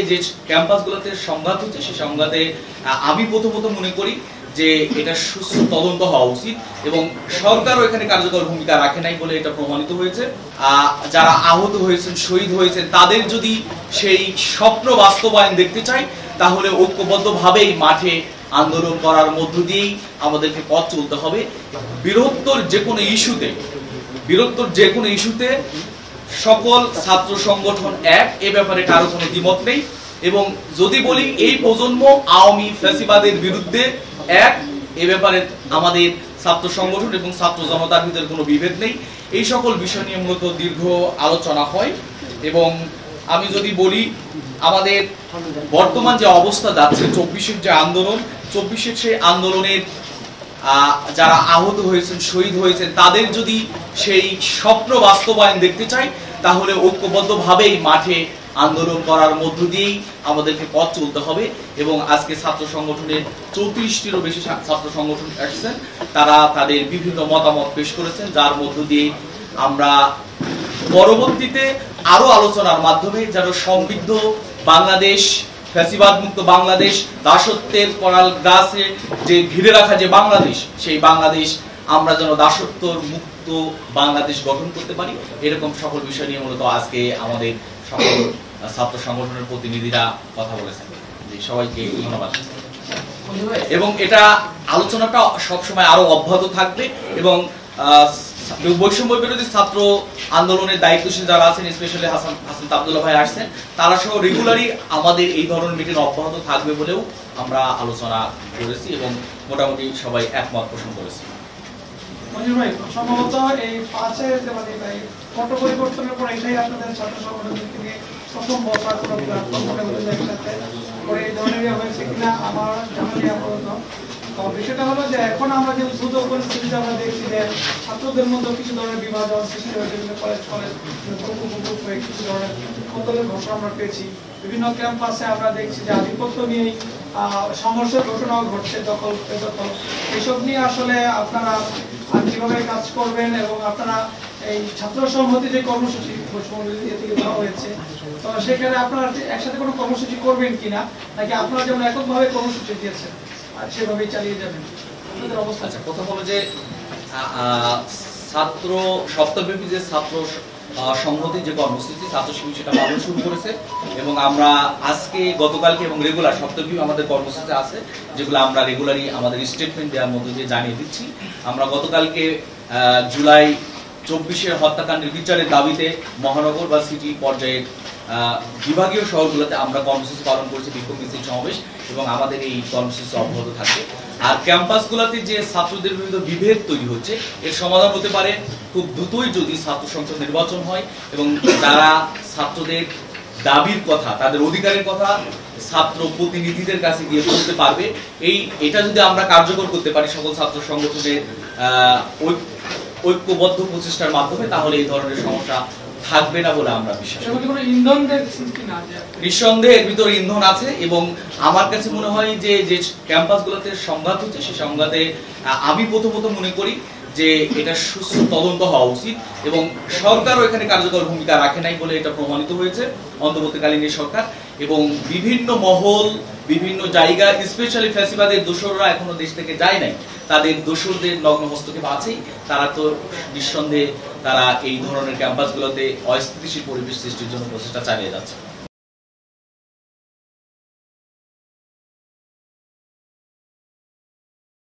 যে ক্যাম্পাসগুলোতে সংঘাত হচ্ছে সেই সংঘাতে আমি প্রথমত মনে করি যে এটা সুষ্ঠু তদন্ত হওয়া উচিত এবং সরকারও এখানে কার্যকর ভূমিকা রাখে নাই বলে এটা প্রমাণিত হয়েছে। যারা আহত হয়েছেন, শহীদ হয়েছেন, তাদের যদি সেই স্বপ্ন বাস্তবায়ন দেখতে চাই তাহলে ঐক্যবদ্ধভাবেই মাঠে আন্দোলন করার মধ্য দিয়েই আমাদেরকে পথ চলতে হবে। বৃহত্তর যে কোনো ইস্যুতে সকল ছাত্র সংগঠন এক, এ ব্যাপারে কারো কোনো দ্বিমত নেই। এবং যদি বলি এই প্রজন্ম আওয়ামী ফ্যাসিবাদের বিরুদ্ধে এক, এ ব্যাপারে আমাদের ছাত্র সংগঠন এবং ছাত্র জনতার ভিতরে কোনো বিভেদ নেই। এই সকল বিষয় নিয়ে মূলত দীর্ঘ আলোচনা হয় এবং আমি যদি বলি আমাদের বর্তমান যে অবস্থা যাচ্ছে 24-এর যে আন্দোলন, 24-এর সেই আন্দোলনের যারা আহত হয়েছেন, শহীদ হয়েছেন, তাদের যদি সেই স্বপ্ন বাস্তবায়ন দেখতে চাই তাহলে ঐক্যবদ্ধভাবেই মাঠে আন্দোলন করার মধ্য দিয়েই আমাদেরকে পথ চলতে হবে। এবং আজকে ছাত্র সংগঠনের 34টিরও বেশি ছাত্র সংগঠন আসছেন, তারা তাদের বিভিন্ন মতামত পেশ করেছেন, যার মধ্য দিয়ে আমরা পরবর্তীতে আরো আলোচনার মাধ্যমে যেন সমৃদ্ধ বাংলাদেশ, ফ্যাসিবাদ মুক্ত বাংলাদেশ, দাসত্বের করাল গাছে যে ঘিরে রাখা যে বাংলাদেশ, সেই বাংলাদেশ আমরা যেন দাসত্ব মুক্ত বাংলাদেশ গঠন করতে পারি, এরকম সকল বিষয় নিয়ে মূলত আজকে আমাদের সকল ছাত্র সংগঠনের প্রতিনিধিরা কথা বলেছেন। সবাইকে ধন্যবাদ। এবং এটা আলোচনাটা সবসময় আরো অব্যাহত থাকবে এবং বৈষম্য বিরোধী ছাত্র আন্দোলনের দায়িত্বশীল যারা আছেন, স্পেশালি হাসান আব্দুল্লাহ ভাই আসছেন, তারা সহ রেগুলারই আমাদের এই ধরনের মিটিং অব্যাহত থাকবে বলেও আমরা আলোচনা করেছি এবং মোটামুটি সবাই একমত পোষণ করেছি। সম্ভবত এই 5-এর পট পরিবর্তনের পর এটাই আপনাদের ছাত্র সংগঠন থেকে প্রথম বছর এই ধরনের হয়েছে কিনা আমার জানা নেই আপাতত। বিষয়টা হলো যে এখন আমরা যে দ্রুত পরিস্থিতিতে আমরা দেখছি যে ছাত্রদের মধ্যে কিছু ধরনের বিভাজন সৃষ্টি হয়েছে, বিভিন্ন কলেজ কিছু ধরনের আন্দোলনের ঘটনা আমরা পেয়েছি। বিভিন্ন ক্যাম্পাসে আমরা দেখছি যে আধিপত্য নিয়েই সংঘর্ষের ঘটনাও ঘটছে, দখল বেদখল। এসব নিয়ে আসলে আপনারা কিভাবে কাজ করবেন এবং আপনারা এই ছাত্র সংহতি যে কর্মসূচি থেকে দেওয়া হয়েছে, তো সেখানে আপনারা একসাথে কোনো কর্মসূচি করবেন কিনা, নাকি আপনারা যেমন এককভাবে কর্মসূচি দিয়েছেন আর সেভাবেই চালিয়ে যাবেন? আপনাদের অবস্থা। আচ্ছা, কথা হলো যে ছাত্র সপ্তাহব্যাপী যে ছাত্র সংহতি যে কর্মসূচি ছাত্র শিবির সেটা পালন শুরু করেছে এবং আমরা আজকে গতকালকে এবং রেগুলার সপ্তাহব্যাপী আমাদের কর্মসূচি আছে, যেগুলো আমরা রেগুলারই আমাদের স্টেটমেন্ট দেওয়ার মধ্যে দিয়ে জানিয়ে দিচ্ছি। আমরা গতকালকে জুলাই 24-এর হত্যাকাণ্ডের বিচারের দাবিতে মহানগর বা সিটি পর্যায়ের বিভাগীয় শহরগুলোতে আমরা কর্মসূচি পালন করছি, বিক্ষোভ মিছিল, সমাবেশ, এবং আমাদের এই কর্মসূচি অব্যাহত থাকবে। আর ক্যাম্পাসগুলোতে যে ছাত্রদের বিরুদ্ধে বিভেদ তৈরি হচ্ছে, এর সমাধান হতে পারে খুব দ্রুতই যদি ছাত্র সংসদ নির্বাচন হয় এবং যারা ছাত্রদের দাবির কথা, তাদের অধিকারের কথা ছাত্র প্রতিনিধিদের কাছে গিয়ে বলতে পারবে। এটা যদি আমরা কার্যকর করতে পারি সকল ছাত্র সংগঠনের ঐক্যবদ্ধ প্রচেষ্টার মাধ্যমে, তাহলে এই ধরনের সমস্যা থাকবে না বলে আমরা বিশ্বাস করি। নিঃসন্দেহে এর ভিতরে ইন্ধন আছে এবং আমার কাছে মনে হয় যে ক্যাম্পাসগুলোতে সংঘাত হচ্ছে সেই সংঘাতে আমি প্রথমত মনে করি যে এটা সুষ্ঠু তদন্ত হওয়া উচিত এবং সরকারও এখানে কার্যকর ভূমিকা রাখে নাই বলে এটা প্রমাণিত হয়েছে অন্তর্বর্তীকালীন সরকার। এবং বিভিন্ন মহল, বিভিন্ন জায়গা, স্পেশালি ফ্যাসিবাদের দোসররা এখনো দেশ থেকে যায় নাই, তাদের দোসরদের নগ্ন হস্তক্ষেপ আছেই। তারা তো নিঃসন্দেহে তারা এই ধরনের ক্যাম্পাসগুলোতে অস্থিতিশীল পরিবেশ সৃষ্টির জন্য প্রচেষ্টা চালিয়ে যাচ্ছে।